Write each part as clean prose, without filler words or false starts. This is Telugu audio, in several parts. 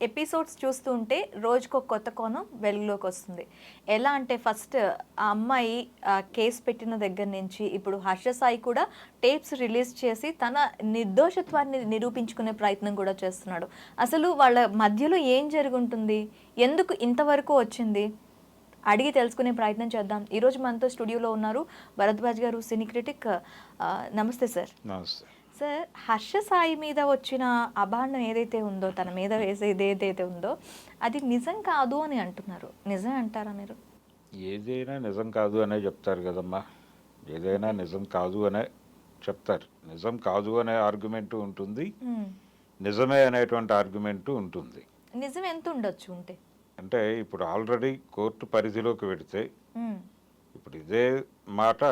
ఎపిసోడ్స్ చూస్తూ ఉంటే రోజుకో కొత్త కోణం వెలుగులోకి వస్తుంది. ఎలా అంటే ఫస్ట్ ఆ అమ్మాయి కేసు పెట్టిన దగ్గర నుంచి ఇప్పుడు హర్ష సాయి కూడా టేప్స్ రిలీజ్ చేసి తన నిర్దోషత్వాన్ని నిరూపించుకునే ప్రయత్నం కూడా చేస్తున్నాడు. అసలు వాళ్ళ మధ్యలో ఏం జరుగుంటుంది, ఎందుకు ఇంతవరకు వచ్చింది అడిగి తెలుసుకునే ప్రయత్నం చేద్దాం. ఈరోజు మనతో స్టూడియోలో ఉన్నారు భరద్వాజ్ గారు, సినీ క్రిటిక్. నమస్తే సార్. నమస్తే సార్, హర్ష సాయి మీద వచ్చిన అభాండం ఏదైతే ఉందో, తన మీద వేసేది ఏదైతే ఉందో అది నిజం కాదు అని అంటున్నారు. నిజం అంటారా మీరు? ఏదైనా నిజం కాదు అనే చెప్తారు కదమ్మా. ఏదైనా నిజం కాదు అనే చెప్తారు. నిజం కాదు అనే ఆర్గ్యుమెంటు ఉంటుంది, నిజమే అనేటువంటి ఆర్గ్యుమెంటు ఉంటుంది. నిజం ఎంత ఉండొచ్చు ఉంటే? అంటే ఇప్పుడు ఆల్రెడీ కోర్టు పరిధిలోకి పెడితే ఇప్పుడు ఇదే మాట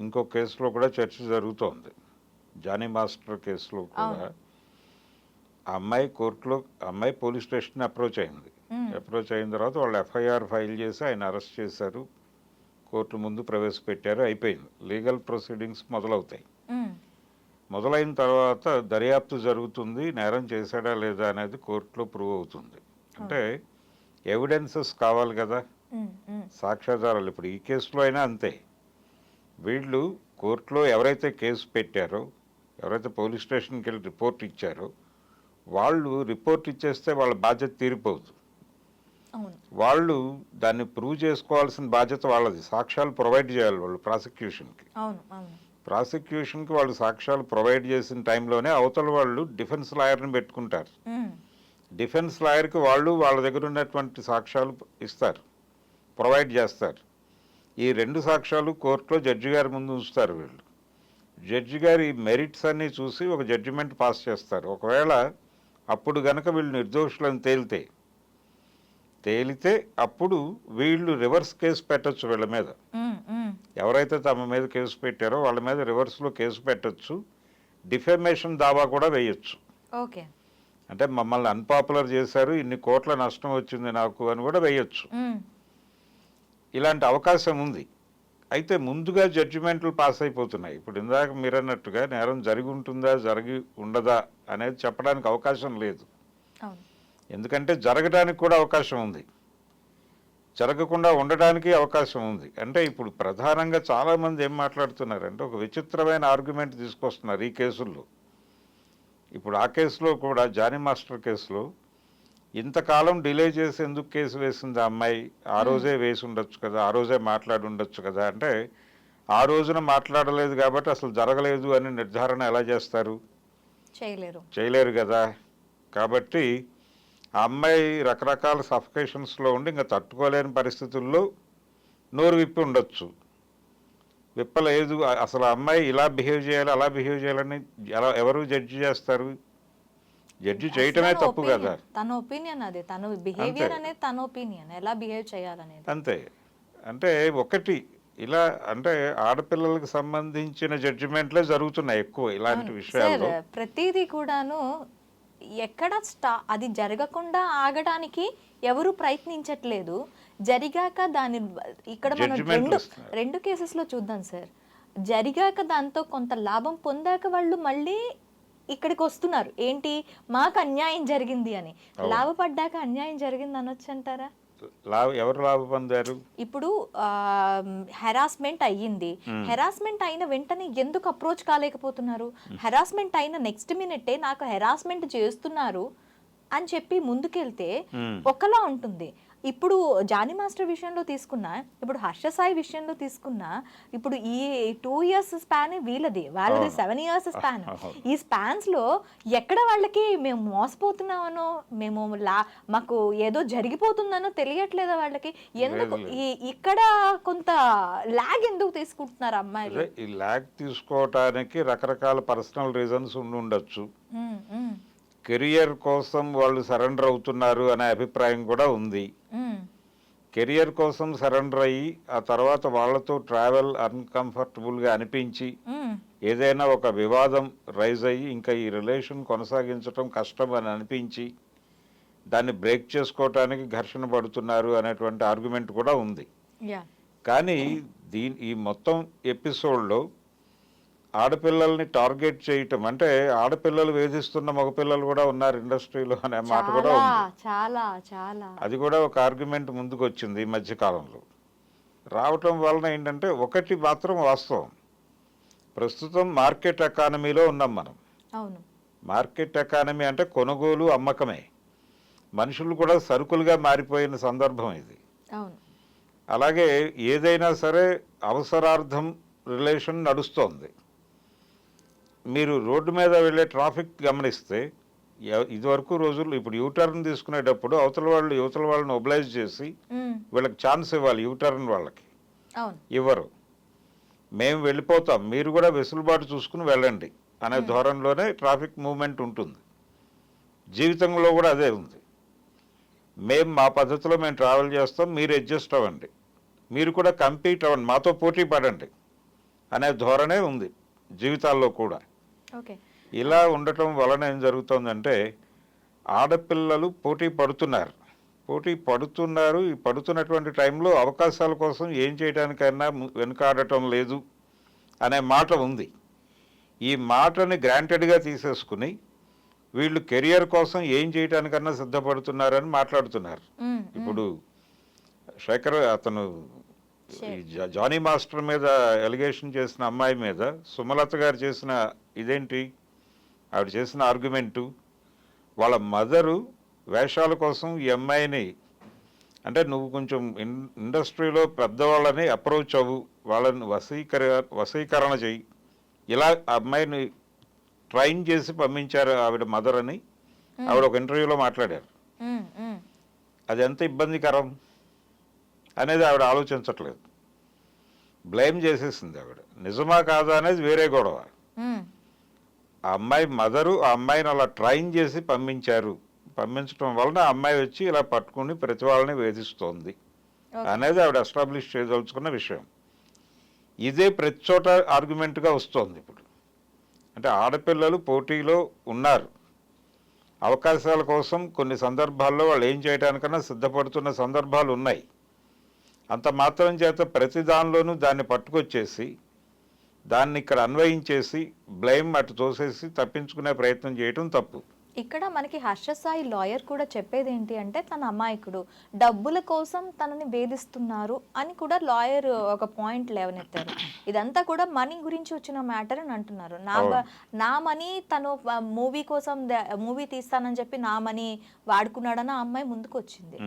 ఇంకో కేసులో కూడా చర్చ జరుగుతోంది. జానీ మాస్టర్ కేసులో కూడా ఆ అమ్మాయి కోర్టులో అమ్మాయి పోలీస్ స్టేషన్ అప్రోచ్ అయింది. అప్రోచ్ అయిన తర్వాత వాళ్ళు ఎఫ్ఐఆర్ ఫైల్ చేసి ఆయన అరెస్ట్ చేశారు, కోర్టు ముందు ప్రవేశపెట్టారు, అయిపోయింది. లీగల్ ప్రొసీడింగ్స్ మొదలవుతాయి. మొదలైన తర్వాత దర్యాప్తు జరుగుతుంది, నేరం చేశాడా లేదా అనేది కోర్టులో ప్రూవ్ అవుతుంది. అంటే ఎవిడెన్సెస్ కావాలి కదా, సాక్ష్యాధారాలు. ఇప్పుడు ఈ కేసులో అయినా అంతే. వీళ్ళు కోర్టులో ఎవరైతే కేసు పెట్టారో, ఎవరైతే పోలీస్ స్టేషన్కి వెళ్ళి రిపోర్ట్ ఇచ్చారో, వాళ్ళు రిపోర్ట్ ఇచ్చేస్తే వాళ్ళ బాధ్యత తీరిపోదు. వాళ్ళు దాన్ని ప్రూవ్ చేసుకోవాల్సిన బాధ్యత వాళ్ళది. సాక్ష్యాలు ప్రొవైడ్ చేయాలి వాళ్ళు ప్రాసిక్యూషన్కి. ప్రాసిక్యూషన్కి వాళ్ళు సాక్ష్యాలు ప్రొవైడ్ చేసిన టైంలోనే అవతల వాళ్ళు డిఫెన్స్ లాయర్ని పెట్టుకుంటారు. డిఫెన్స్ లాయర్కి వాళ్ళు వాళ్ళ దగ్గర ఉన్నటువంటి సాక్ష్యాలు ఇస్తారు, ప్రొవైడ్ చేస్తారు. ఈ రెండు సాక్ష్యాలు కోర్టులో జడ్జి గారి ముందు ఉంచుతారు. వీళ్ళు జడ్జి గారి మెరిట్స్ అన్నీ చూసి ఒక జడ్జిమెంట్ పాస్ చేస్తారు. ఒకవేళ అప్పుడు గనక వీళ్ళు నిర్దోషులను తేలితే అప్పుడు వీళ్ళు రివర్స్ కేసు పెట్టచ్చు. వీళ్ళ మీద ఎవరైతే తమ మీద కేసు పెట్టారో వాళ్ళ మీద రివర్స్లో కేసు పెట్టచ్చు. డిఫెమేషన్ దావా కూడా వేయచ్చు. ఓకే, అంటే మమ్మల్ని అన్పాపులర్ చేశారు, ఇన్ని కోట్ల నష్టం వచ్చింది నాకు అని కూడా వేయచ్చు. ఇలాంటి అవకాశం ఉంది. అయితే ముందుగా జడ్జిమెంట్లు పాస్ అయిపోతున్నాయి. ఇప్పుడు ఇందాక మీరు అన్నట్టుగా నేరం జరిగి ఉంటుందా జరిగి ఉండదా అనేది చెప్పడానికి అవకాశం లేదు. ఎందుకంటే జరగడానికి కూడా అవకాశం ఉంది, జరగకుండా ఉండడానికి అవకాశం ఉంది. అంటే ఇప్పుడు ప్రధానంగా చాలామంది ఏం మాట్లాడుతున్నారంటే ఒక విచిత్రమైన ఆర్గ్యుమెంట్ తీసుకొస్తున్నారు ఈ కేసుల్లో. ఇప్పుడు ఆ కేసులో కూడా జానీ మాస్టర్ కేసులో ఇంతకాలం డిలే చేసి ఎందుకు కేసు వేసింది ఆ అమ్మాయి? ఆ రోజే వేసి ఉండొచ్చు కదా, ఆ రోజే మాట్లాడి ఉండొచ్చు కదా. అంటే ఆ రోజున మాట్లాడలేదు కాబట్టి అసలు జరగలేదు అని నిర్ధారణ ఎలా చేస్తారు? చేయలేరు కదా. కాబట్టి ఆ అమ్మాయి రకరకాల సఫికేషన్స్లో ఉండి ఇంకా తట్టుకోలేని పరిస్థితుల్లో నోరు విప్పి ఉండొచ్చు. విప్పలేదు. అసలు ఆ అమ్మాయి ఇలా బిహేవ్ చేయాలి అలా బిహేవ్ చేయాలని ఎవరు జడ్జి చేస్తారు? జడ్జి చేయటమే తప్పు కదా. తన ఒపీనియన్ అది, తన బిహేవియర్ అనేది తన ఒపీనియన్, ఎలా బిహేవ్ చేయాలనేది అంతే. అంటే ఒకటి ఇలా అంటే ఆడపిల్లలకు సంబంధించిన జడ్జిమెంట్లే జరుగుతున్నాయి ఎక్కువ ఇలాంటి విషయాల్లో. ప్రతిదీ కూడాను ఎక్కడ అది జరగకుండా ఆగడానికి ఎవరు ప్రయత్నించట్లేదు. జరిగాక దాని ఇక్కడ మనం రెండు కేసెస్లో చూద్దాం సార్. జరిగాక దాంతో కొంత లాభం పొందాక వాళ్ళు మళ్ళీ ఇక్కడికి వస్తున్నారు. ఏంటి, మాకు అన్యాయం జరిగింది అని. లాభపడ్డాక అన్యాయం జరిగింది అనొచ్చు అంటారా? ఎవరు లాభ పొందారు? ఇప్పుడు హెరాస్మెంట్ అయ్యింది, హెరాస్మెంట్ అయిన వెంటనే ఎందుకు అప్రోచ్ కాలేకపోతున్నారు? హెరాస్మెంట్ అయిన నెక్స్ట్ మినిటే నాకు హెరాస్మెంట్ చేస్తున్నారు అని చెప్పి ముందుకెళ్తే ఒకలా ఉంటుంది. ఇప్పుడు జానీ మాస్టర్ విషయంలో తీసుకున్నా, ఇప్పుడు హర్ష సాయి విషయంలో తీసుకున్నా, ఇప్పుడు ఈ 2 years స్పాన్ వాళ్ళది 7 years స్పాన్. ఈ స్పాన్స్ లో ఎక్కడ వాళ్ళకి మేము మోసపోతున్నామనో, మేము మాకు ఏదో జరిగిపోతుందనో తెలియట్లేదా వాళ్ళకి? ఎందుకు ఇక్కడ కొంత లాగ్ ఎందుకు తీసుకుంటున్నారు అమ్మాయిలు? ఈ లాగ్ తీసుకోవటానికి రకరకాల పర్సనల్ రీజన్స్ ఉండొచ్చు. కెరియర్ కోసం వాళ్ళు సరెండర్ అవుతున్నారు అనే అభిప్రాయం కూడా ఉంది. కెరియర్ కోసం సరెండర్ అయ్యి ఆ తర్వాత వాళ్ళతో ట్రావెల్ అన్కంఫర్టబుల్గా అనిపించి ఏదైనా ఒక వివాదం రైజ్ అయ్యి ఇంకా ఈ రిలేషన్ కొనసాగించడం కష్టం అని అనిపించి దాన్ని బ్రేక్ చేసుకోవటానికి ఘర్షణ పడుతున్నారు అనేటువంటి ఆర్గ్యుమెంట్ కూడా ఉంది. కానీ ఈ మొత్తం ఎపిసోడ్లో ఆడపిల్లల్ని టార్గెట్ చేయటం అంటే ఆడపిల్లలు వేధిస్తున్న మగపిల్లలు కూడా ఉన్నారు ఇండస్ట్రీలో అనే మాట కూడా చాలా ఉంది. చాలా చాలా అది కూడా ఒక ఆర్గ్యుమెంట్ ముందుకు వచ్చింది ఈ మధ్య కాలంలో. రావటం వలన ఏంటంటే ఒకటి మాత్రం వాస్తవం, ప్రస్తుతం మార్కెట్ ఎకానమీలో ఉన్నాం మనం. అవును. మార్కెట్ ఎకానమీ అంటే కొనుగోలు అమ్మకమే, మనుషులు కూడా సరుకులుగా మారిపోయిన సందర్భం ఇది. అవును. అలాగే ఏదైనా సరే అవసరార్థం రిలేషన్ నడుస్తోంది. మీరు రోడ్డు మీద వెళ్ళే ట్రాఫిక్ గమనిస్తే ఇదివరకు రోజుల్లో ఇప్పుడు యూటర్న్ తీసుకునేటప్పుడు యువతల వాళ్ళని ఒబ్లైజ్ చేసి వీళ్ళకి ఛాన్స్ ఇవ్వాలి, యూటర్న్ వాళ్ళకి అవును. ఇవ్వరు. మేము వెళ్ళిపోతాం, మీరు కూడా వెసులుబాటు చూసుకుని వెళ్ళండి అనే ధోరణిలోనే ట్రాఫిక్ మూవ్మెంట్ ఉంటుంది. జీవితంలో కూడా అదే ఉంది. మేము మా పద్ధతిలో మేము ట్రావెల్ చేస్తాం, మీరు అడ్జస్ట్ అవ్వండి, మీరు కూడా కంపీట్ అవ్వండి, మాతో పోటీ పడండి అనే ధోరణే ఉంది జీవితాల్లో కూడా. ఓకే. ఇలా ఉండటం వలన ఏం జరుగుతుందంటే ఆడపిల్లలు పోటీ పడుతున్నారు. ఈ పడుతున్నటువంటి టైంలో అవకాశాల కోసం ఏం చేయడానికైనా వెనుకాడటం లేదు అనే మాట ఉంది. ఈ మాటని గ్రాంటెడ్గా తీసేసుకుని వీళ్ళు కెరియర్ కోసం ఏం చేయడానికన్నా సిద్ధపడుతున్నారని మాట్లాడుతున్నారు. ఇప్పుడు శేఖర్ అతను జానీ మాస్టర్ మీద ఎలిగేషన్ చేసిన అమ్మాయి మీద సుమలత గారు చేసిన ఇదేంటి, ఆవిడ చేసిన ఆర్గ్యుమెంటు, వాళ్ళ మదరు వేషాల కోసం ఈ అమ్మాయిని అంటే నువ్వు కొంచెం ఇండస్ట్రీలో పెద్దవాళ్ళని అప్రోచ్ అవ్వు, వాళ్ళని వశీకరణ చెయ్యి, ఇలా అమ్మాయిని ట్రైన్ చేసి పంపించారు ఆవిడ మదర్ అని ఆవిడ ఒక ఇంటర్వ్యూలో మాట్లాడారు. అది ఎంత ఇబ్బందికరం అనేది ఆవిడ ఆలోచించట్లేదు, బ్లేమ్ చేసేసింది ఆవిడ. నిజమా కాదా అనేది వేరే గొడవ. ఆ అమ్మాయి మదరు ఆ అమ్మాయిని అలా ట్రైన్ చేసి పంపించడం వలన ఆ అమ్మాయి వచ్చి ఇలా పట్టుకుని ప్రతి వాళ్ళని వేధిస్తోంది అనేది ఆవిడ ఎస్టాబ్లిష్ చేయదలుచుకున్న విషయం. ఇదే ప్రతి చోట ఆర్గ్యుమెంట్గా వస్తోంది ఇప్పుడు. అంటే ఆడపిల్లలు పోటీలో ఉన్నారు, అవకాశాల కోసం కొన్ని సందర్భాల్లో వాళ్ళు ఏం చేయడానికన్నా సిద్ధపడుతున్న సందర్భాలు ఉన్నాయి. అంత మాత్రం చేత ప్రతి దానిలోనూ దాన్ని పట్టుకొచ్చేసి దాన్ని ఇక్కడ అన్వయించేసి బ్లేమ్ అటు తోసేసి తప్పించుకునే ప్రయత్నం చేయటం తప్పు. ఇక్కడ మనకి హర్షసాయి లాయర్ కూడా చెప్పేది ఏంటి అంటే తన అమాయకుడు, డబ్బుల కోసం తనని వేధిస్తున్నారు అని కూడా లాయర్ ఒక పాయింట్ లేవనెత్తారు. ఇదంతా కూడా మనీ గురించి వచ్చిన మ్యాటర్ అని అంటున్నారు. నా మనీ తను మూవీ కోసం మూవీ తీస్తానని చెప్పి నా మనీ వాడుకున్నాడని ఆ అమ్మాయి ముందుకు వచ్చింది.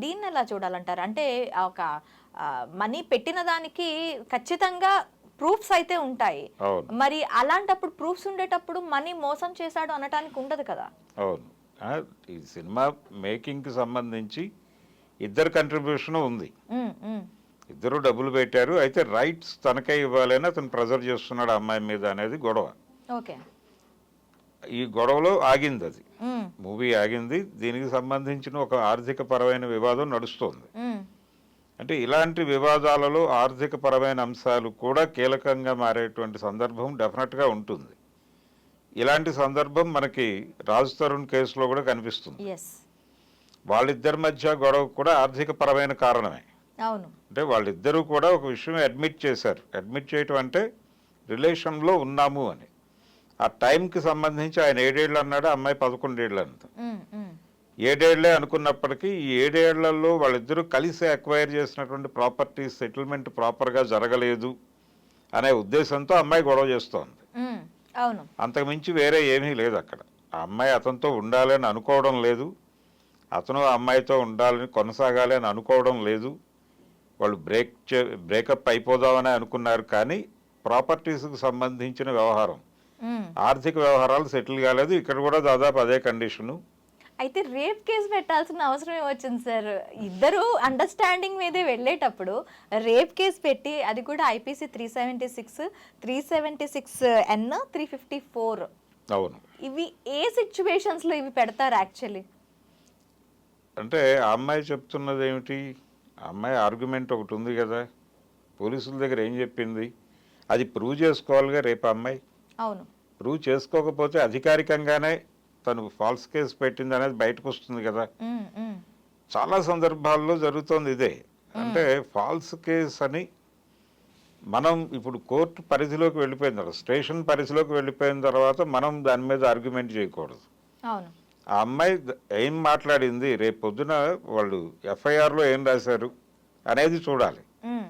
దీన్ని ఎలా చూడాలంటారు? అంటే ఒక మనీ పెట్టిన దానికి ఖచ్చితంగా ప్రూఫ్స్ అయితే ఉంటాయి. మరి అలాంటప్పుడు ప్రూఫ్స్ ఉండేటప్పుడు మనీ మోసం చేశాడు అనటానికి ఉండదు కదా. అవును, ఈ సినిమా మేకింగ్ కి సంబంధించి ఇద్దరు కంట్రిబ్యూషన్ ఉంది. ఇద్దరు డబ్బులు పెట్టారు, అయితే రైట్స్ తనకే ఇవ్వాలని అతను ప్రెజర్ చేస్తున్నాడు అమ్మాయి మీద అనేది గొడవ. ఓకే. ఈ గొడవలో ఆగింది, అది మూవీ ఆగింది. దీనికి సంబంధించిన ఒక ఆర్థిక పరమైన వివాదం నడుస్తోంది. అంటే ఇలాంటి వివాదాలలో ఆర్థిక పరమైన అంశాలు కూడా కీలకంగా మారేటువంటి సందర్భం డెఫినెట్గా ఉంటుంది. ఇలాంటి సందర్భం మనకి రాజ్ తరుణ్ కేసులో కూడా కనిపిస్తుంది. వాళ్ళిద్దరి మధ్య గొడవ కూడా ఆర్థిక పరమైన కారణమే. అవును, అంటే వాళ్ళిద్దరూ కూడా ఒక విషయం అడ్మిట్ చేశారు. అడ్మిట్ చేయటం అంటే రిలేషన్లో ఉన్నాము అని. ఆ టైంకి సంబంధించి ఆయన 7 ఏళ్ళు అన్నాడు, అమ్మాయి 11 ఏళ్ళు అంత. 7 ఏళ్లే అనుకున్నప్పటికీ ఈ 7 ఏళ్లలో వాళ్ళిద్దరూ కలిసి అక్వైర్ చేసినటువంటి ప్రాపర్టీ సెటిల్మెంట్ ప్రాపర్గా జరగలేదు అనే ఉద్దేశంతో అమ్మాయి గొడవ చేస్తోంది. అంతకుమించి వేరే ఏమీ లేదు అక్కడ. ఆ అమ్మాయి అతనితో ఉండాలని అనుకోవడం లేదు, అతను ఆ అమ్మాయితో ఉండాలని కొనసాగాలి అని అనుకోవడం లేదు. వాళ్ళు బ్రేకప్ అయిపోదామని అనుకున్నారు, కానీ ప్రాపర్టీస్కి సంబంధించిన వ్యవహారం, ఆర్థిక వ్యవహారాలు సెటిల్ కాలేదు. ఇక్కడ కూడా దాదాపు అదే కండిషను. అయితే రేప్ కేసు పెట్టాల్సిన అవసరం ఏమొచ్చింది సార్? ఇద్దరు అండర్స్టాండింగ్ మీదే వెళ్ళేటప్పుడు రేప్ కేసు పెట్టి, అది కూడా ఐపీసీ 376, 376N, 354. అవును, ఇవి ఏ సిచ్యువేషన్స్ లో ఇవి పెడతారు యాక్చువల్లీ? అంటే ఆ అమ్మాయి చెప్తున్నది ఏమిటి? ఆ అమ్మాయి ఆర్గ్యుమెంట్ ఒకటి ఉంది కదా, పోలీసుల దగ్గర ఏం చెప్పింది, అది ప్రూవ్ చేసుకోవాలిగా రేపు అమ్మాయి. అవును, ప్రూవ్ చేసుకోకపోతే అధికారికంగానే తను ఫాల్స్ కేసు పెట్టింది అనేది బయటకు వస్తుంది కదా. చాలా సందర్భాల్లో జరుగుతోంది ఇదే. అంటే ఫాల్స్ కేసు అని మనం ఇప్పుడు కోర్టు పరిధిలోకి వెళ్ళిపోయిన తర్వాత, స్టేషన్ పరిధిలోకి వెళ్ళిపోయిన తర్వాత మనం దాని మీద ఆర్గ్యుమెంట్ చేయకూడదు. అవును. ఆ అమ్మాయి ఏం మాట్లాడింది, రేపు పొద్దున వాళ్ళు ఎఫ్ఐఆర్లో ఏం రాశారు అనేది చూడాలి. ఉమ్,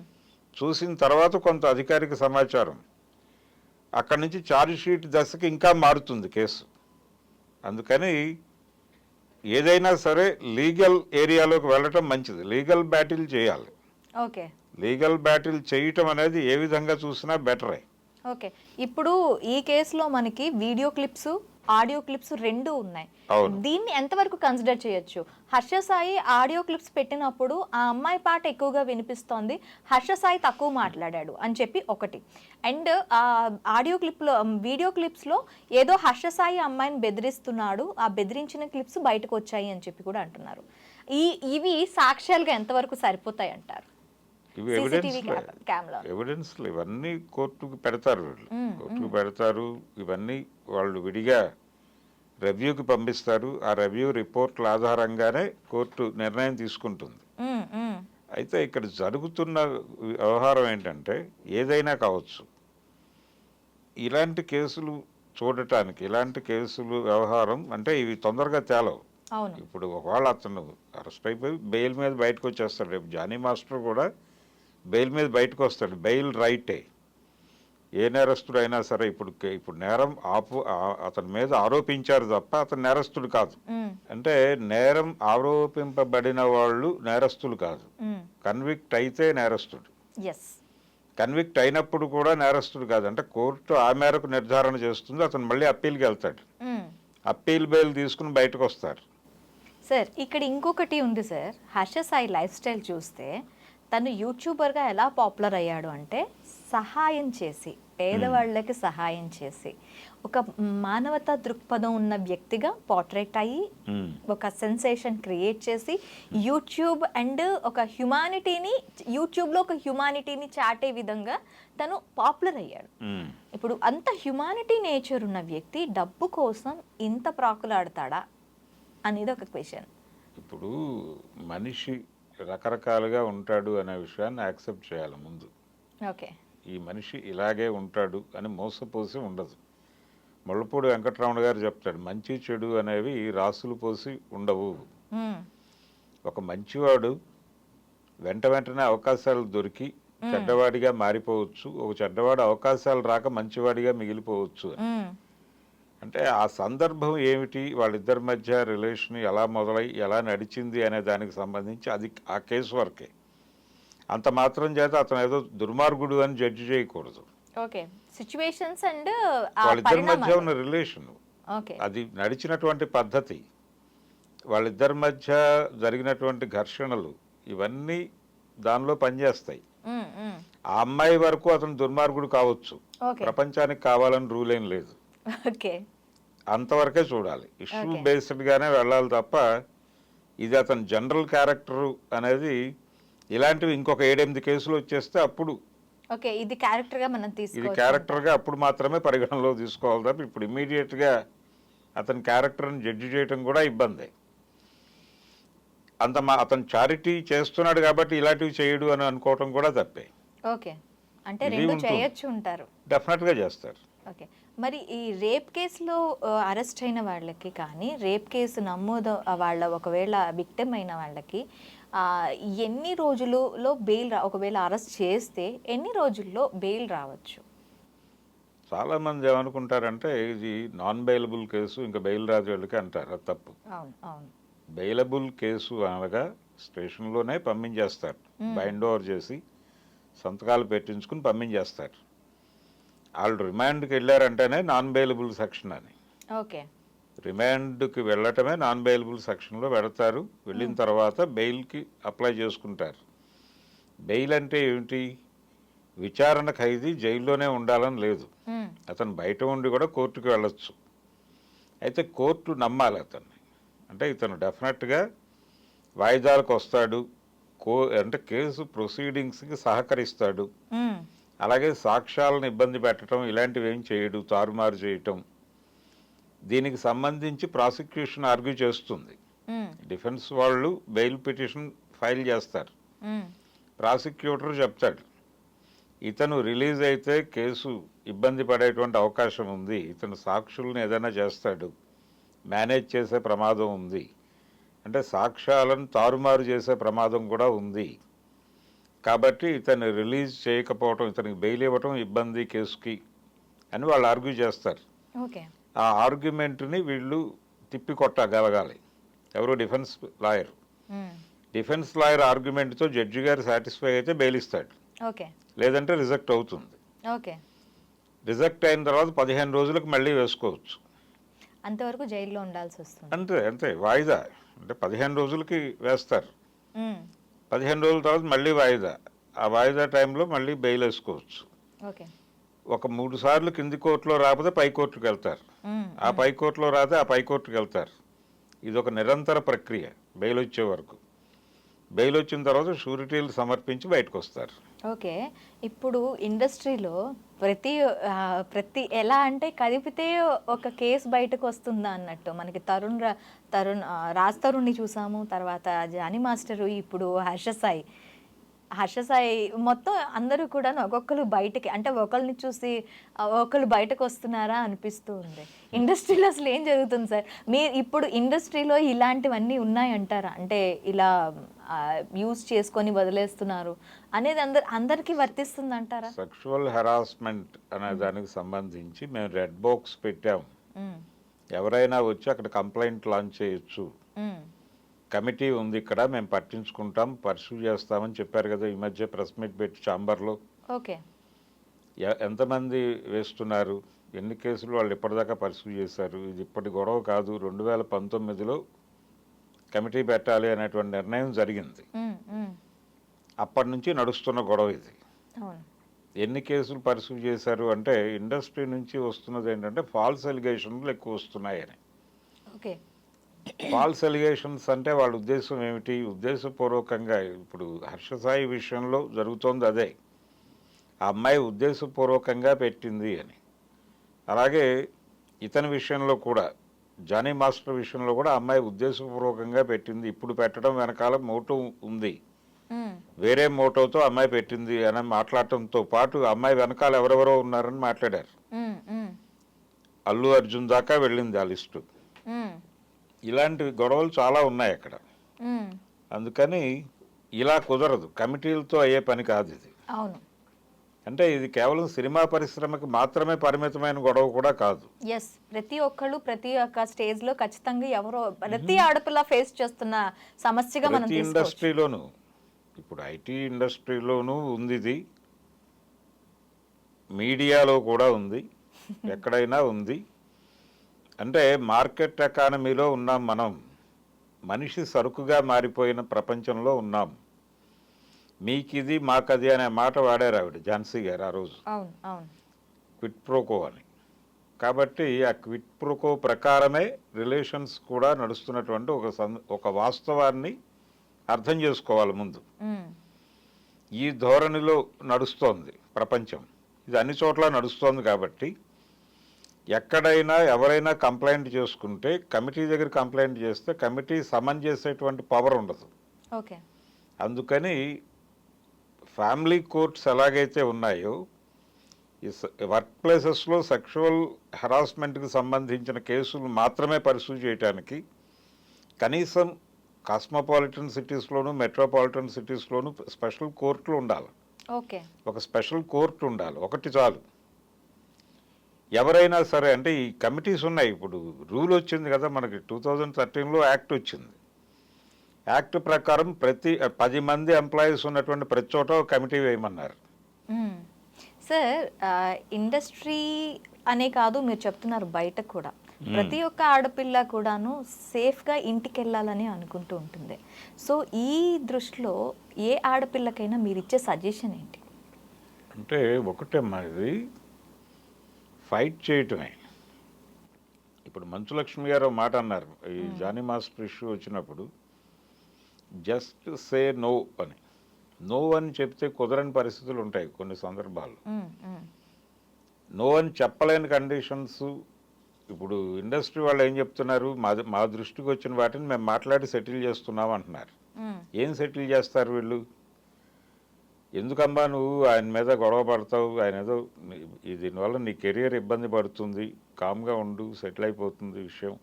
చూసిన తర్వాత కొంత అధికారిక సమాచారం అక్కడి నుంచి ఛార్జ్ షీట్ దశకి ఇంకా మారుతుంది కేసు. అందుకని ఏదైనా సరే లీగల్ ఏరియాలోకి వెళ్ళటం మంచిది. లీగల్ బ్యాటిల్ చేయాలి. ఓకే. లీగల్ బ్యాటిల్ చేయటం అనేది ఏ విధంగా చూసినా బెటరే. ఓకే. ఇప్పుడు ఈ కేసులో మనకి వీడియో క్లిప్స్, ఆడియో క్లిప్స్ రెండు ఉన్నాయి. అవును. దీన్ని ఎంతవరకు కన్సిడర్ చేయొచ్చు? హర్ష సాయి ఆడియో క్లిప్స్ పెట్టినప్పుడు ఆ అమ్మాయి పాట ఎక్కువగా వినిపిస్తోంది, హర్ష సాయి తక్కువ మాట్లాడాడు అని చెప్పి ఒకటి. అండ్ ఆ ఆడియో క్లిప్లో, వీడియో క్లిప్స్లో ఏదో హర్ష సాయి అమ్మాయిని బెదిరిస్తున్నాడు, ఆ బెదిరించిన క్లిప్స్ బయటకు వచ్చాయి అని చెప్పి కూడా అంటున్నారు. ఇవి సాక్ష్యాలుగా ఎంతవరకు సరిపోతాయి అంటారు? ఇవి CCTV క్యామ్లో ఎవిడెన్స్లు ఇవన్నీ కోర్టుకు పెడతారు. వీళ్ళు కోర్టుకు పెడతారు. ఇవన్నీ వాళ్ళు విడిగా రివ్యూకి పంపిస్తారు. ఆ రివ్యూ రిపోర్ట్ల ఆధారంగానే కోర్టు నిర్ణయం తీసుకుంటుంది. అయితే ఇక్కడ జరుగుతున్న వ్యవహారం ఏంటంటే, ఏదైనా కావచ్చు, ఇలాంటి కేసులు చూడటానికి, ఇలాంటి కేసులు వ్యవహారం అంటే ఇవి తొందరగా తేలవు. అవును. ఇప్పుడు ఒకవేళ అతను అరెస్ట్ అయిపోయి బెయిల్ మీద బయటకు వచ్చేస్తాడు. రేపు జానీ మాస్టర్ కూడా బెయిల్ మీద బయటకు వస్తాడు. బెయిల్ రైటే. ఏ నేరస్తుడు అయినా సరే ఇప్పుడు నేరం అతని మీద ఆరోపించారు తప్ప అతను నేరస్తుడు కాదు. అంటే నేరం ఆరోపింపబడిన వాళ్ళు నేరస్తులు కాదు. కన్విక్ట్ అయితే నేరస్తుడు. కన్విక్ట్ అయినప్పుడు కూడా నేరస్తుడు కాదు. అంటే కోర్టు ఆ మేరకు నిర్ధారణ చేస్తుంది. అతను మళ్ళీ అప్పీల్కి వెళ్తాడు. అప్పీల్ బెయిల్ తీసుకుని బయటకు వస్తారు. సార్, ఇక్కడ ఇంకొకటి ఉంది sir. Harsha Sai life style చూస్తే తను యూట్యూబర్గా ఎలా పాపులర్ అయ్యాడు అంటే, సహాయం చేసి, పేదవాళ్ళకి సహాయం చేసి, ఒక మానవతా దృక్పథం ఉన్న వ్యక్తిగా పోర్ట్రేట్ అయ్యి ఒక సెన్సేషన్ క్రియేట్ చేసి యూట్యూబ్ అండ్ ఒక హ్యుమానిటీని, యూట్యూబ్లో ఒక హ్యుమానిటీని చాటే విధంగా తను పాపులర్ అయ్యాడు. ఇప్పుడు అంత హ్యుమానిటీ నేచర్ ఉన్న వ్యక్తి డబ్బు కోసం ఇంత ప్రాకులాడతాడా అనేది ఒక క్వశ్చన్. ఇప్పుడు మనిషి రకరకాలుగా ఉంటాడు అనే విషయాన్ని యాక్సెప్ట్ చేయాలి ముందు. ఓకే. ఈ మనిషి ఇలాగే ఉంటాడు అని మోసపోసి ఉండదు. ముళ్ళపూడి వెంకటరమణ గారు చెప్తాడు, మంచి చెడు అనేవి రాసులు పోసి ఉండవు. ఒక మంచివాడు వెంటనే అవకాశాలు దొరికి చెడ్డవాడిగా మారిపోవచ్చు. ఒక చెడ్డవాడు అవకాశాలు రాక మంచివాడిగా మిగిలిపోవచ్చు. అంటే ఆ సందర్భం ఏమిటి, వాళ్ళిద్దరి మధ్య రిలేషన్ ఎలా మొదలై ఎలా నడిచింది అనే దానికి సంబంధించి అది ఆ కేసు వరకే. అంత మాత్రం చేత అతను ఏదో దుర్మార్గుడు అని జడ్జి చేయకూడదు. ఓకే. సిచ్యువేషన్స్ అండ్ వాళ్ళిద్దరి మధ్య ఉన్న రిలేషన్, అది నడిచినటువంటి పద్ధతి, వాళ్ళిద్దరి మధ్య జరిగినటువంటి ఘర్షణలు, ఇవన్నీ దానిలో పనిచేస్తాయి. ఆ అమ్మాయి వరకు అతను దుర్మార్గుడు కావచ్చు, ప్రపంచానికి కావాలని రూల్ ఏం లేదు. అంతవరకే చూడాలి. ఇష్యూ బేస్డ్గానే వెళ్ళాలి తప్ప ఇది అతని జనరల్ క్యారెక్టర్ అనేది, ఇలాంటివి ఇంకొక 7-8 కేసులు వచ్చేస్తే అప్పుడు ఇది క్యారెక్టర్గా అప్పుడు మాత్రమే పరిగణనలో తీసుకోవాలి తప్ప ఇప్పుడు ఇమ్మీడియట్గా అతని క్యారెక్టర్ని జడ్జి చేయటం కూడా ఇబ్బంది. అతను చారిటీ చేస్తున్నాడు కాబట్టి ఇలాంటివి చేయడు అని అనుకోవటం కూడా తప్పే. అంటే రెండు చేయొచ్చు ఉంటారు. డెఫినెట్గా చేస్తారు. ఓకే. మరి ఈ రేప్ కేసులో అరెస్ట్ అయిన వాళ్ళకి కానీ, రేప్ కేసు నమోదు వాళ్ళ ఒకవేళ విక్టిమ్ అయిన వాళ్ళకి ఎన్ని రోజులలో బెయిల్ ఒకవేళ అరెస్ట్ చేస్తే ఎన్ని రోజుల్లో బెయిల్ రావచ్చు? చాలామంది ఏమనుకుంటారంటే ఇది నాన్ బెయిలబుల్ కేసు, ఇంకా బెయిల్ రాజు వాళ్ళకి అంటారు. అది తప్పు. బెయిలబుల్ కేసు అనగా స్టేషన్లోనే పంపించేస్తారు. బైండ్ ఓవర్ చేసి సంతకాలు పెట్టించుకుని పంపించేస్తారు. వాళ్ళు రిమాండ్కి వెళ్ళారంటేనే నాన్ బెయిలబుల్ సెక్షన్ అని. రిమాండ్కి వెళ్ళటమే నాన్ బెయిలబుల్ సెక్షన్లో పెడతారు. వెళ్ళిన తర్వాత బెయిల్కి అప్లై చేసుకుంటారు. బెయిల్ అంటే ఏమిటి? విచారణ ఖైదీ జైల్లోనే ఉండాలని లేదు. అతను బయట ఉండి కూడా కోర్టుకు వెళ్ళొచ్చు. అయితే కోర్టు నమ్మాలి అతన్ని. అంటే ఇతను డెఫినెట్గా వాయిదాలకు వస్తాడు, అంటే కేసు ప్రొసీడింగ్స్కి సహకరిస్తాడు, అలాగే సాక్ష్యాలను ఇబ్బంది పెట్టడం ఇలాంటివి ఏం చేయడు, తారుమారు చేయటం. దీనికి సంబంధించి ప్రాసిక్యూషన్ ఆర్గ్యూ చేస్తుంది. డిఫెన్స్ వాళ్ళు బెయిల్ పిటిషన్ ఫైల్ చేస్తారు. ప్రాసిక్యూటర్ చెప్తాడు ఇతను రిలీజ్ అయితే కేసు ఇబ్బంది పడేటువంటి అవకాశం ఉంది, ఇతను సాక్షుల్ని ఏదైనా చేస్తాడు, మేనేజ్ చేసే ప్రమాదం ఉంది, అంటే సాక్ష్యాలను తారుమారు చేసే ప్రమాదం కూడా ఉంది. కాబట్టి ఇతను రిలీజ్ చేయకపోవటం, ఇతనికి బెయిల్ ఇవ్వటం ఇబ్బంది కేసుకి అని వాళ్ళు ఆర్గ్యూ చేస్తారు. ఓకే. ఆ ఆర్గ్యుమెంట్ని వీళ్ళు తిప్పికొట్టగలగాలి. ఎవరు? Defence lawyer. డిఫెన్స్ లాయర్ ఆర్గ్యుమెంట్తో జడ్జి గారు సాటిస్ఫై అయితే బెయిల్ ఇస్తాడు, ఓకే. లేదంటే రిజెక్ట్ అవుతుంది. ఓకే. రిజెక్ట్ అయిన తర్వాత 15 రోజులకు మళ్ళీ వేసుకోవచ్చు. అంతవరకు జైల్లో ఉండాల్సి వస్తుంది. అంతే అంతే, వాయిదా అంటే 15 రోజులకి వేస్తారు, 15 రోజుల తర్వాత మళ్ళీ వాయిదా, ఆ వాయిదా టైంలో మళ్ళీ బెయిల్ వేసుకోవచ్చు. ఓకే. ఒక 3 సార్లు కింది కోర్టులో రాకపోతే పై కోర్టుకు వెళ్తారు, ఆ పై కోర్టులో రాతే ఆ పై కోర్టుకు వెళ్తారు. ఇది ఒక నిరంతర ప్రక్రియ బెయిల్ వచ్చే వరకు. బెయిల్ వచ్చిన తర్వాత షూరిటీలు సమర్పించి బయటకు వస్తారు. ఓకే. ఇప్పుడు ఇండస్ట్రీలో ప్రతి ఎలా అంటే కదిపితే ఒక కేసు బయటకు వస్తుందా అన్నట్టు మనకి రాజ్ తరుణ్ని చూసాము, తర్వాత జానీ మాస్టరు, ఇప్పుడు హర్ష సాయి మొత్తం అందరూ కూడా ఒక్కొక్కరు బయటకి, అంటే ఒకరిని చూసి ఒకళ్ళు బయటకు వస్తున్నారా అనిపిస్తూ ఉంది. ఇండస్ట్రీలో అసలు ఏం జరుగుతుంది సార్? మీరు ఇప్పుడు ఇండస్ట్రీలో ఇలాంటివన్నీ ఉన్నాయంటారా? అంటే ఇలా యూజ్ చేసుకొని వదిలేస్తున్నారు అనేది అందరికీ వర్తిస్తుంది అంటారా? సెక్షువల్ హెరాస్మెంట్ అనే దానికి సంబంధించి మేము రెడ్ బాక్స్ పెట్టాము. ఎవరైనా వచ్చి అక్కడ కంప్లైంట్ లాంచ్ చేయొచ్చు, కమిటీ ఉంది ఇక్కడ, మేము పట్టించుకుంటాం, పర్సూ చేస్తామని చెప్పారు కదా ఈ మధ్య ప్రెస్ మీట్ పెట్టి ఛాంబర్లో. ఓకే. ఎంతమంది వేస్తున్నారు, ఎన్ని కేసులు వాళ్ళు ఇప్పటిదాకా పర్సూ చేశారు? ఇది ఇప్పటి గొడవ కాదు, 2019లో కమిటీ పెట్టాలి అనేటువంటి నిర్ణయం జరిగింది. అప్పటి నుంచి నడుస్తున్న గొడవ ఇది. ఎన్ని కేసులు పర్సూ చేశారు అంటే ఇండస్ట్రీ నుంచి వస్తున్నది ఏంటంటే ఫాల్స్ ఎలిగేషన్లు ఎక్కువ వస్తున్నాయని. ఓకే. ఫాల్స్ ఎలిగేషన్స్ అంటే వాళ్ళ ఉద్దేశం ఏమిటి? ఉద్దేశపూర్వకంగా ఇప్పుడు హర్ష సాయి విషయంలో జరుగుతోంది అదే, ఆ అమ్మాయి ఉద్దేశపూర్వకంగా పెట్టింది అని. అలాగే ఇతని విషయంలో కూడా, జానీ మాస్టర్ విషయంలో కూడా అమ్మాయి ఉద్దేశపూర్వకంగా పెట్టింది, ఇప్పుడు పెట్టడం వెనకాల మోటో ఉంది, వేరే మోటోతో అమ్మాయి పెట్టింది అని మాట్లాడటంతో పాటు అమ్మాయి వెనకాల ఎవరెవరో ఉన్నారని మాట్లాడారు. అల్లు అర్జున్ దాకా వెళ్ళింది ఆ లిస్టు. ఇలాంటి గొడవలు చాలా ఉన్నాయి అక్కడ. అందుకని ఇలా కుదరదు, కమిటీలతో అయ్యే పని కాదు ఇది. అవును. అంటే ఇది కేవలం సినిమా పరిశ్రమకి మాత్రమే పరిమితమైన గొడవ కూడా కాదు. ఎస్, ప్రతి ఒక్కళ్ళు ప్రతి ఒక్క స్టేజ్ లో ఖచ్చితంగా ఎవరో ప్రతి ఆడపిల్ల ఫేస్ చేస్తున్న సమస్యగా మనం ప్రతి ఇండస్ట్రీలోనూ, ఇప్పుడు ఐటీ ఇండస్ట్రీలోనూ ఉంది ఇది, మీడియాలో కూడా ఉంది, ఎక్కడైనా ఉంది. అంటే మార్కెట్ ఎకానమీలో ఉన్నాం మనం, మనిషి సరుకుగా మారిపోయిన ప్రపంచంలో ఉన్నాం. మీకిది మాకది అనే మాట వాడారు ఆవిడ, ఝాన్సీ గారు, ఆ రోజు క్విట్ ప్రోకో అని. కాబట్టి ఆ క్విట్ ప్రోకో ప్రకారమే రిలేషన్స్ కూడా నడుస్తున్నటువంటి ఒక వాస్తవాన్ని అర్థం చేసుకోవాలి ముందు. ఈ ధోరణిలో నడుస్తోంది ప్రపంచం, ఇది అన్ని చోట్ల నడుస్తోంది. కాబట్టి ఎక్కడైనా ఎవరైనా కంప్లైంట్ చేసుకుంటే కమిటీ దగ్గర కంప్లైంట్ చేస్తే కమిటీ సమన్ చేసేటువంటి పవర్ ఉండదు. ఓకే. అందుకని ఫ్యామిలీ కోర్ట్స్ ఎలాగైతే ఉన్నాయో, ఈ వర్క్ ప్లేసెస్లో సెక్షువల్ హెరాస్మెంట్కి సంబంధించిన కేసులు మాత్రమే పర్సూ చేయడానికి కనీసం కాస్మోపాలిటన్ సిటీస్లోను మెట్రోపాలిటన్ సిటీస్లోను స్పెషల్ కోర్టులు ఉండాలి. ఓకే. ఒక స్పెషల్ కోర్టు ఉండాలి, ఒకటి చాలు. ఎవరైనా సరే, అంటే ఈ కమిటీస్ ఉన్నాయి. ఇప్పుడు రూల్ వచ్చింది కదా మనకి, 2013లో యాక్ట్ వచ్చింది. యాక్ట్ ప్రకారం ప్రతి 10 మంది ఎంప్లాయీస్ ఉన్నటువంటి ప్రతి చోట ఒక కమిటీ వేయమన్నారు. సార్, ఇండస్ట్రీ అనే కాదు, మీరు చెప్తున్నారు బయట కూడా ప్రతి ఒక్క ఆడపిల్ల కూడాను సేఫ్గా ఇంటికి వెళ్ళాలని అనుకుంటూ ఉంటుంది. సో ఈ దృష్టిలో ఏ ఆడపిల్లకైనా మీరు ఇచ్చే సజెషన్ ఏంటి? అంటే ఒకటేమ్మా, ఇది ఫైట్ చేయటమే. ఇప్పుడు మంచులక్ష్మి గారు మాట అన్నారు ఈ జానీ మాస్టర్ ఇష్యూ వచ్చినప్పుడు, జస్ట్ సే నో అని. నో అని చెప్తే కుదరని పరిస్థితులు ఉంటాయి కొన్ని సందర్భాల్లో. నో అని చెప్పలేని కండిషన్స్. ఇప్పుడు ఇండస్ట్రీ వాళ్ళు ఏం చెప్తున్నారు, మా దృష్టికి వచ్చిన వాటిని మేము మాట్లాడి సెటిల్ చేస్తున్నాం అంటున్నారు. ఏం సెటిల్ చేస్తారు వీళ్ళు? ఎందుకమ్మా నువ్వు ఆయన మీద గొడవ పడతావు, ఆయన ఏదో దీనివల్ల నీ కెరియర్ ఇబ్బంది పడుతుంది, కామ్గా ఉండు, సెటిల్ అయిపోతుంది విషయం,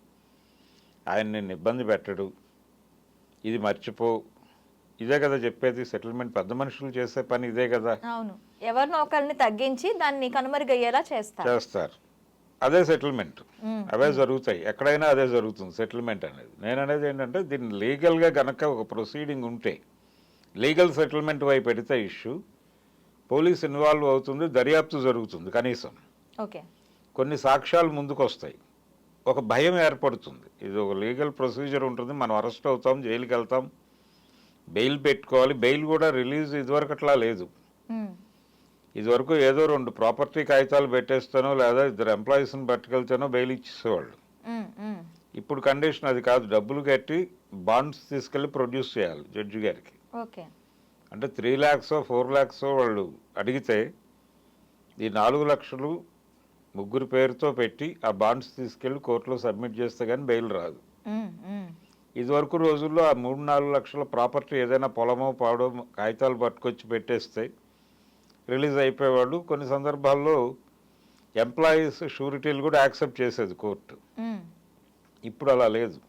ఆయన నిన్ను ఇబ్బంది పెట్టడు, ఇది మర్చిపో, ఇదే కదా చెప్పేది. సెటిల్మెంట్ పెద్ద మనుషులు చేసే పని ఇదే కదా. అవును, ఎవరినో ఒకరిని తగ్గించి దాన్ని కనుమరుగయ్యేలా చేస్తారు. అదే సెటిల్మెంట్, అవే జరుగుతాయి ఎక్కడైనా, అదే జరుగుతుంది సెటిల్మెంట్ అనేది. నేను అనేది ఏంటంటే దీన్ని లీగల్గా గనక ఒక ప్రొసీడింగ్ ఉంటే, లీగల్ సెటిల్మెంట్ వైపు పెడితే ఇష్యూ, పోలీస్ ఇన్వాల్వ్ అవుతుంది, దర్యాప్తు జరుగుతుంది, కనీసం ఓకే కొన్ని సాక్ష్యాలు ముందుకు వస్తాయి, ఒక భయం ఏర్పడుతుంది. ఇది ఒక లీగల్ ప్రొసీజర్ ఉంటుంది, మనం అరెస్ట్ అవుతాం, జైలుకి వెళ్తాం, బెయిల్ పెట్టుకోవాలి. బెయిల్ కూడా రిలీజ్ ఇదివరకు అట్లా లేదు. ఇదివరకు ఏదో 2 ప్రాపర్టీ కాగితాలు పెట్టేస్తానో లేదా 2 ఎంప్లాయీస్ని పట్టుకెళ్తానో బెయిల్ ఇచ్చేసేవాళ్ళు. ఇప్పుడు కండిషన్ అది కాదు, డబ్బులు కట్టి బాండ్స్ తీసుకెళ్ళి ప్రొడ్యూస్ చేయాలి జడ్జి గారికి. అంటే 3 lakhs 4 lakhs వాళ్ళు అడిగితే ఈ 4 లక్షలు ముగ్గురు పేరుతో పెట్టి ఆ బాండ్స్ తీసుకెళ్ళి కోర్టులో సబ్మిట్ చేస్తే కానీ బెయిల్ రాదు. ఇదివరకు రోజుల్లో ఆ 3-4 లక్షల ప్రాపర్టీ ఏదైనా పొలమో పాడో కాగితాలు పట్టుకొచ్చి పెట్టేస్తే రిలీజ్ అయిపోయేవాళ్ళు. కొన్ని సందర్భాల్లో ఎంప్లాయీస్ షూరిటీలు కూడా యాక్సెప్ట్ చేసేది కోర్టు. ఇప్పుడు అలా లేదు.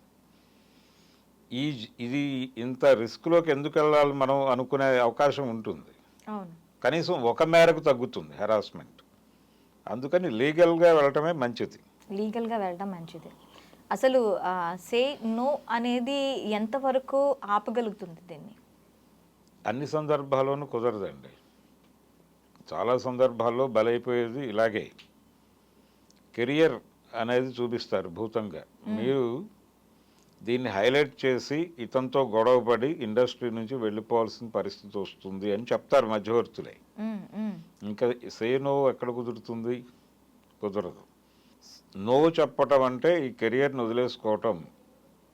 ఇది ఇంత రిస్క్లోకి ఎందుకు వెళ్ళాలి మనం అనుకునే అవకాశం ఉంటుంది. కనీసం ఒక మేరకు తగ్గుతుంది హెరాస్మెంట్. అందుకని లీగల్గా వెళ్ళటమే మంచిది. అసలు సే నో అనేది ఎంతవరకు ఆపగలుగుతుంది దీన్ని? అన్ని సందర్భాల్లోనూ కుదరదండి. చాలా సందర్భాల్లో బలైపోయేది ఇలాగే. కెరియర్ అనేది చూపిస్తారు భూతంగా. మీరు దీన్ని హైలైట్ చేసి ఇతనితో గొడవపడి ఇండస్ట్రీ నుంచి వెళ్ళిపోవాల్సిన పరిస్థితి వస్తుంది అని చెప్తారు మధ్యవర్తులే. ఇంకా సే నో ఎక్కడ కుదురుతుంది? కుదరదు. నో చెప్పటం అంటే ఈ కెరియర్ని వదిలేసుకోవటం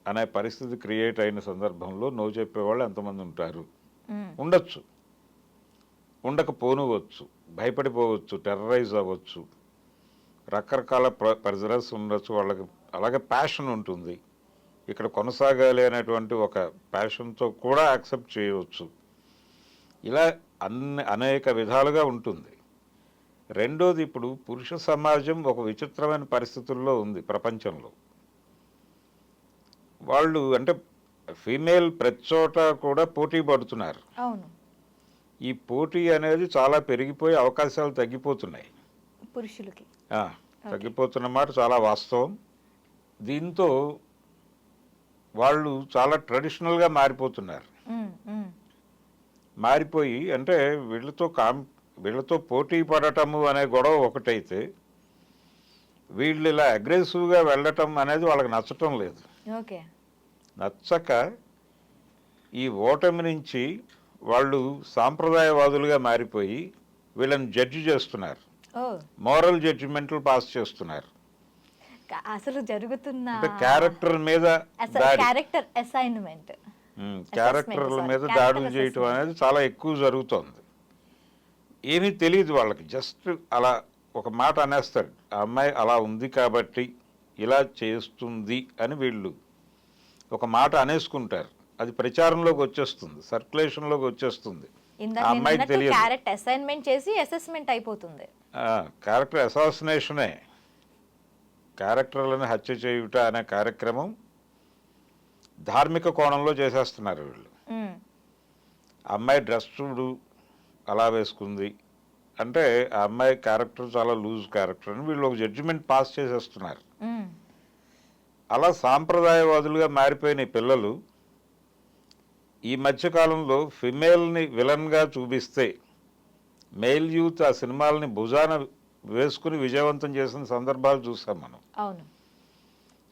అనే పరిస్థితి క్రియేట్ అయిన సందర్భంలో నో చెప్పేవాళ్ళు ఎంతమంది ఉంటారు? ఉండొచ్చు, ఉండకపోనవచ్చు, భయపడిపోవచ్చు, టెర్రరైజ్ అవ్వచ్చు, రకరకాల ప్రెజరస్ ఉండొచ్చు వాళ్ళకి. అలాగే ప్యాషన్ ఉంటుంది, ఇక్కడ కొనసాగాలి అనేటువంటి ఒక ప్యాషన్తో కూడా యాక్సెప్ట్ చేయవచ్చు. ఇలా అనేక విధాలుగా ఉంటుంది. రెండోది, ఇప్పుడు పురుష సమాజం ఒక విచిత్రమైన పరిస్థితుల్లో ఉంది ప్రపంచంలో. వాళ్ళు అంటే ఫీమేల్ ప్రతి చోట కూడా పోటీ పడుతున్నారు. ఈ పోటీ అనేది చాలా పెరిగిపోయి అవకాశాలు తగ్గిపోతున్నాయి పురుషులకి. తగ్గిపోతున్న మాట చాలా వాస్తవం. దీంతో వాళ్ళు చాలా ట్రెడిషనల్గా మారిపోతున్నారు. మారిపోయి అంటే వీళ్ళతో పోటీ పడటము అనే గొడవ ఒకటైతే, వీళ్ళు ఇలా అగ్రెసివ్గా వెళ్ళటం అనేది వాళ్ళకి నచ్చటం లేదు. నచ్చక ఈ ఓటమి నుంచి వాళ్ళు సాంప్రదాయవాదులుగా మారిపోయి వీళ్ళని జడ్జి చేస్తున్నారు, మోరల్ జడ్జిమెంట్లు పాస్ చేస్తున్నారు. అసలు జరుగుతున్న క్యారెక్టర్ మీద క్యారెక్టర్ అసైన్మెంట్, క్యారెక్టర్ల మీద దాడులు చేయటం అనేది చాలా ఎక్కువ జరుగుతోంది. ఏమీ తెలియదు వాళ్ళకి, జస్ట్ అలా ఒక మాట అనేస్తాడు, ఆ అమ్మాయి అలా ఉంది కాబట్టి ఇలా చేస్తుంది అని వీళ్ళు ఒక మాట అనేసుకుంటారు. అది ప్రచారంలోకి వచ్చేస్తుంది, సర్క్యులేషన్లోకి వచ్చేస్తుంది. ఆ అమ్మాయికి తెలియదు. క్యారెక్టర్ అసైన్మెంట్ చేసి అసెస్మెంట్ అయిపోతుంది. క్యారెక్టర్ అసాసినేషనే, క్యారెక్టర్లను హత్య చేయుట అనే కార్యక్రమం ధార్మిక కోణంలో చేసేస్తున్నారు వీళ్ళు. అమ్మాయి డ్రెస్ చూడు అలా వేసుకుంది అంటే ఆ అమ్మాయి క్యారెక్టర్ చాలా లూజ్ క్యారెక్టర్ అని వీళ్ళు ఒక జడ్జిమెంట్ పాస్ చేసేస్తున్నారు. అలా సాంప్రదాయవాదులుగా మారిపోయిన పిల్లలు ఈ మధ్యకాలంలో ఫిమేల్ని విలన్గా చూపిస్తే మెయిల్ యూత్ ఆ సినిమాలని భుజాన వేసుకుని విజయవంతం చేసిన సందర్భాలు చూసాం మనం.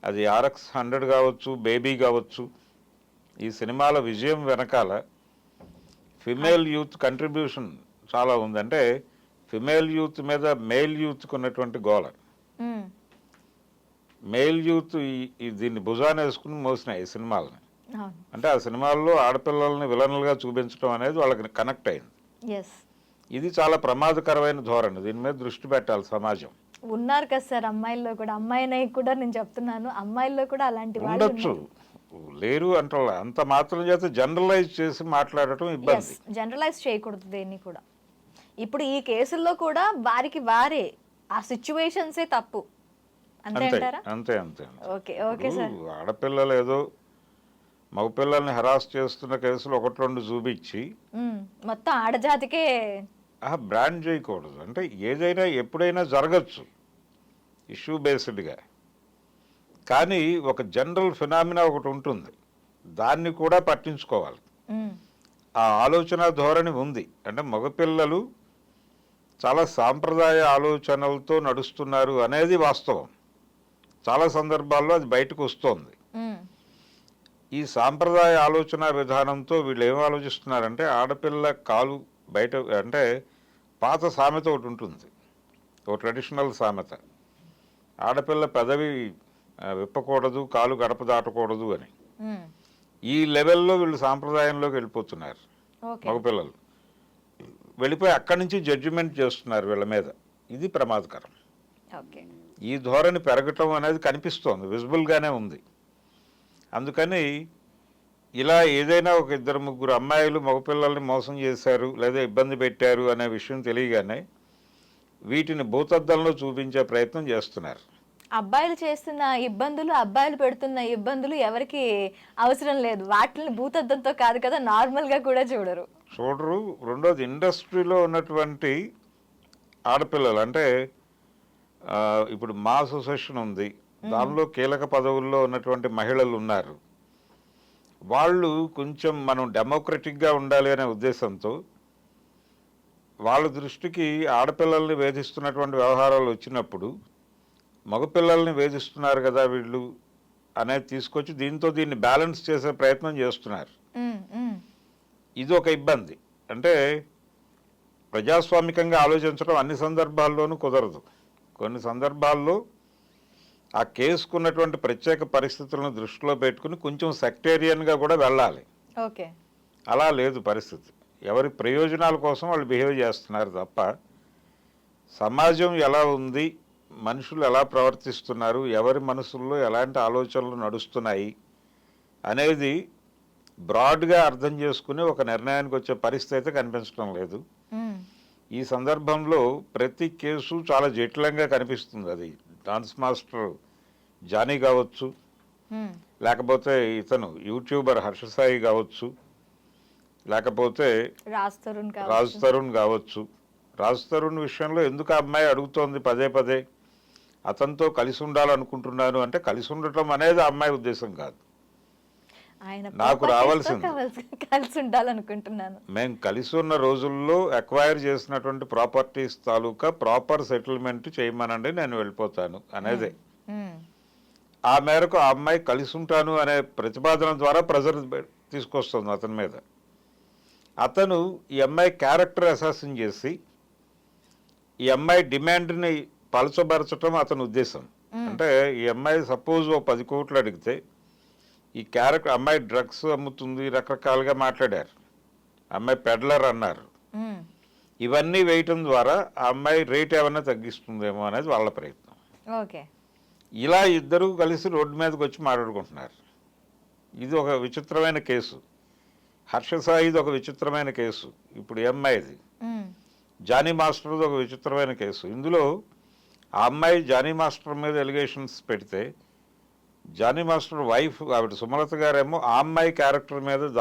అది RX 100 కావచ్చు, బేబీ కావచ్చు. ఈ సినిమాల విజయం వెనకాల ఫిమేల్ యూత్ కంట్రిబ్యూషన్ చాలా ఉంది. అంటే ఫిమేల్ యూత్ మీద మెయిల్ యూత్కి ఉన్నటువంటి గోల, మెయిల్ యూత్ దీన్ని భుజాన వేసుకుని మోసినాయి ఈ సినిమాలని. అంటే ఆ సినిమాల్లో ఆడపిల్లల్ని విలన్లుగా చూపించడం అనేది వాళ్ళకి కనెక్ట్ అయింది. ఇది చాలా ప్రమాదకరమైన ధోరణి. దీని మీద దృష్టి పెట్టాలి సమాజం. ఉన్నారు కదా సార్ అమ్మాయిల్లో కూడా, అమ్మాయిని కూడా నేను చెప్తున్నాను, అమ్మాయిల్లో కూడా అలాంటి లేరు అంటే అంత మాత్రం చేత జనరలైజ్ చేసి మాట్లాడటం ఇబ్బంది. జనరలైజ్ చేయకూడదు దేన్ని కూడా. ఇప్పుడు ఈ కేసుల్లో కూడా వారికి వారే ఆ సిచ్యువేషన్సే తప్పు అంతే అంతే అంటారా? అంతే అంతే ఓకే ఓకే సార్. ఇప్పుడు ఆడపిల్లలు ఏదో మగపిల్లల్ని హరాస్ చేస్తున్న కేసులు ఒకటి రెండు చూపించి మొత్తం ఆడజాతికే బ్రాండ్ చేయకూడదు. అంటే ఏదైనా ఎప్పుడైనా జరగచ్చు ఇష్యూ బేస్డ్గా, కానీ ఒక జనరల్ ఫినామినా ఒకటి ఉంటుంది, దాన్ని కూడా పట్టించుకోవాలి. ఆ ఆలోచన ధోరణి ఉంది. అంటే మగపిల్లలు చాలా సాంప్రదాయ ఆలోచనలతో నడుస్తున్నారు అనేది వాస్తవం. చాలా సందర్భాల్లో అది బయటకు వస్తోంది. ఈ సాంప్రదాయ ఆలోచన విధానంతో వీళ్ళు ఏం ఆలోచిస్తున్నారంటే ఆడపిల్ల కాలు బయట, అంటే పాత సామెత ఒకటి ఉంటుంది, ఒక ట్రెడిషనల్ సామెత, ఆడపిల్ల పెదవి విప్పకూడదు, కాలు గడప దాటకూడదు అని. ఈ లెవెల్లో వీళ్ళు సాంప్రదాయంలోకి వెళ్ళిపోతున్నారు. మగపిల్లలు వెళ్ళిపోయి అక్కడి నుంచి జడ్జిమెంట్ చేస్తున్నారు వీళ్ళ మీద. ఇది ప్రమాదకరం. ఈ ధోరణి పెరగటం అనేది కనిపిస్తోంది, విజిబుల్గానే ఉంది. అందుకని ఇలా ఏదైనా ఒక ఇద్దరు ముగ్గురు అమ్మాయిలు మగపిల్లల్ని మోసం చేశారు లేదా ఇబ్బంది పెట్టారు అనే విషయం తెలియగానే వీటిని భూతద్దంలో చూపించే ప్రయత్నం చేస్తున్నారు. అబ్బాయిలు చేస్తున్న ఇబ్బందులు, అబ్బాయిలు పెడుతున్న ఇబ్బందులు ఎవరికి అవసరం లేదు. వాటిని భూతద్దంతో కాదు కదా, నార్మల్గా కూడా చూడరు. రెండోది, ఇండస్ట్రీలో ఉన్నటువంటి ఆడపిల్లలు, అంటే ఇప్పుడు మా అసోసియేషన్ ఉంది, దానిలో కీలక పదవుల్లో ఉన్నటువంటి మహిళలు ఉన్నారు. వాళ్ళు కొంచెం మనం డెమోక్రటిక్గా ఉండాలి అనే ఉద్దేశంతో వాళ్ళ దృష్టికి ఆడపిల్లల్ని వేధిస్తున్నటువంటి వ్యవహారాలు వచ్చినప్పుడు మగపిల్లల్ని వేధిస్తున్నారు కదా వీళ్ళు అనేది తీసుకొచ్చి దీన్ని బ్యాలెన్స్ చేసే ప్రయత్నం చేస్తున్నారు. ఇది ఒక ఇబ్బంది. అంటే ప్రజాస్వామికంగా ఆలోచించడం అన్ని సందర్భాల్లోనూ కుదరదు. కొన్ని సందర్భాల్లో ఆ కేసుకున్నటువంటి ప్రత్యేక పరిస్థితులను దృష్టిలో పెట్టుకుని కొంచెం సెక్టేరియన్గా కూడా వెళ్ళాలి. ఓకే, అలా లేదు పరిస్థితి. ఎవరి ప్రయోజనాల కోసం వాళ్ళు బిహేవ్ చేస్తున్నారు తప్ప సమాజం ఎలా ఉంది, మనుషులు ఎలా ప్రవర్తిస్తున్నారు, ఎవరి మనసుల్లో ఎలాంటి ఆలోచనలు నడుస్తున్నాయి అనేది బ్రాడ్గా అర్థం చేసుకుని ఒక నిర్ణయానికి వచ్చే పరిస్థితి అయితే కనిపించడం లేదు. ఈ సందర్భంలో ప్రతి కేసు చాలా జటిలంగా కనిపిస్తుంది. అది డాన్స్ మాస్టర్ జానీ కావచ్చు, లేకపోతే ఇతను యూట్యూబర్ హర్షసాయి కావచ్చు, లేకపోతే రాజ్ తరుణ్ కావచ్చు. రాజ్ తరుణ్ విషయంలో ఎందుకు ఆ అమ్మాయి అడుగుతోంది పదే పదే అతనితో కలిసి ఉండాలనుకుంటున్నాను అంటే, కలిసి ఉండటం అనేది ఆ అమ్మాయి ఉద్దేశం కాదు. నాకు రావాల్సింది కలిసి ఉండాలనుకుంటున్నాను. మేము కలిసి ఉన్న రోజుల్లో అక్వైర్ చేసినటువంటి ప్రాపర్టీస్ తాలూకా ప్రాపర్ సెటిల్మెంట్ చేయమనండి, నేను వెళ్ళిపోతాను అనేదే. ఆ మేరకు ఆ అమ్మాయి కలిసి ఉంటాను అనే ప్రతిపాదన ద్వారా ప్రెజర్ తీసుకొస్తుంది అతని మీద. అతను ఈ అమ్మాయి క్యారెక్టర్ అసాసిన్ చేసి ఈ అమ్మాయి డిమాండ్ని పలచబరచటం అతని ఉద్దేశం. అంటే ఈ అమ్మాయి సపోజ్ ఓ 10 కోట్లు అడిగితే ఈ క్యారెక్టర్, అమ్మాయి డ్రగ్స్ అమ్ముతుంది, రకరకాలుగా మాట్లాడారు, అమ్మాయి పెడ్లర్ అన్నారు. ఇవన్నీ వేయటం ద్వారా ఆ అమ్మాయి రేట్ ఏమైనా తగ్గిస్తుందేమో అనేది వాళ్ళ ప్రయత్నం. ఇలా ఇద్దరు కలిసి రోడ్డు మీదకి వచ్చి మాట్లాడుకుంటున్నారు. ఇది ఒక విచిత్రమైన కేసు. హర్షసాయిది ఒక విచిత్రమైన కేసు. ఇప్పుడు ఈ అమ్మాయిది జానీ మాస్టర్ది ఒక విచిత్రమైన కేసు. ఇందులో ఆ అమ్మాయి జానీ మాస్టర్ మీద ఎలిగేషన్స్ పెడితే జానీ మాస్టర్ వైఫ్ ఆవిడ సుమలత గారేమో ఆ అమ్మాయి క్యారెక్టర్ మీద